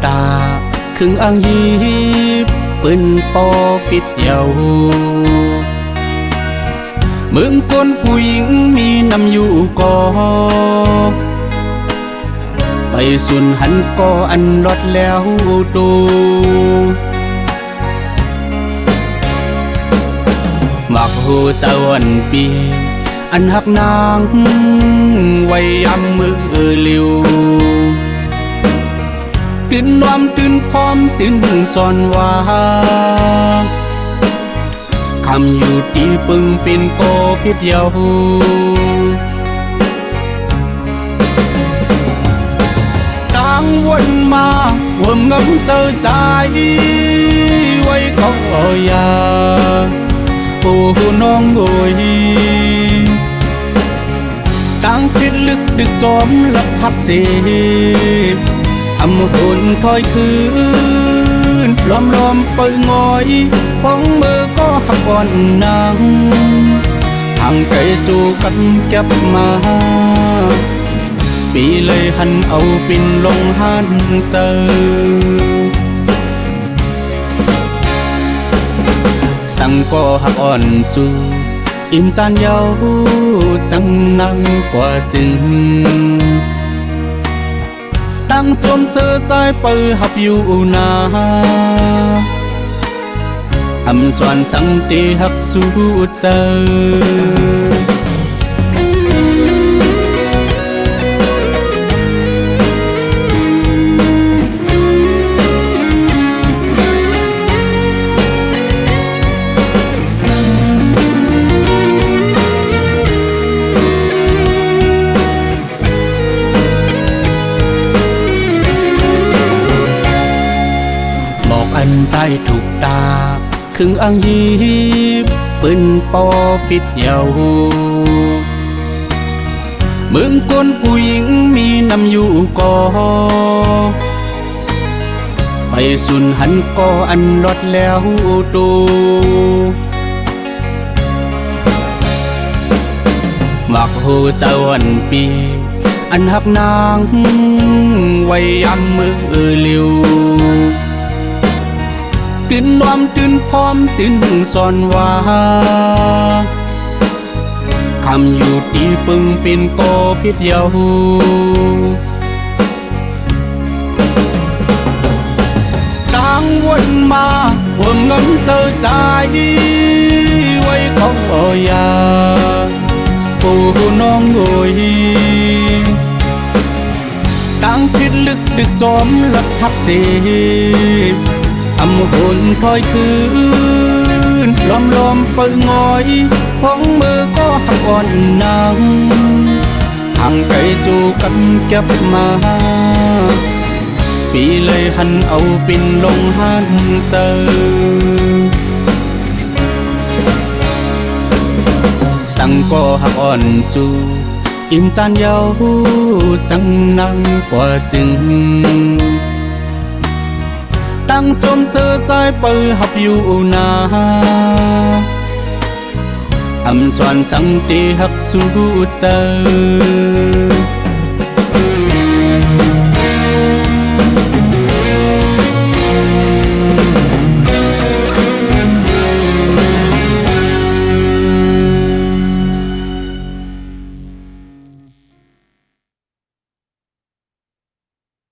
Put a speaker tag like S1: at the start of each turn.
S1: ตาครึ่งอังยีปืนปอปิดเยาเมืองคนผู้หญิงมีนำอยู่ก่อไปสุนหันก่ออันลดแล้วตูมักหูเจ้าอันปีอันหักนางไว้ยำมือลิวตื่นนวมตื่นพร้อมตื่นสอนว่าคำอยู่ตีปึงเป็นโกพิษเยาดังวนมาวนงำเจอใจไว้เขาอยาโอ้น้องโอยดังพิษลึกดึกจอมลับพับเสียอำหุ่นถอยคืนล้อมเปิดงอยพองมือก็หักอ่อนนางทางไกลจูกันเก็บมาปีเลยหันเอาปินลงหันเจอสั่งก็หักอ่อนสู่อิ่มจานเยาจังนั่งกว่าจึงตั้งจมเสือใจเปิดหับอยู่นาอำสวนสังตีหักสู้เจออันใจถูกตาครึ่งอังยีปืนปอปิดเยาเมืองคนผู้หญิงมีนำอยู่ก่อไปสุนหันก่ออันลดแล้วตูมักหูเจ้าอันปีอันหักนางไว้ยำมือลิวตื่นนวมตื่นพร้อมตื่นสอนว่าคำอยู่ตีปึงเป็นโกพิษเยาดังวนมาห่วงเงินเจอใจไว้เขาอยาโอ้น้องโอยดังพิษลึกดึกจอมลับพับเสียอำหุ่นถอยคืนล้อมเปิดงอยพองมือก็หักอ่อนนางทางไกลจูกันเก็บมาปีเลยหันเอาปินลงหันเจอสั่งก็หักอ่อนสู่อิ่มจานเยาจังนั่งกว่าจึงตั้งจมเสือใจเปิดหับอยู่นาอำสวนสังตีหักสู้เจอ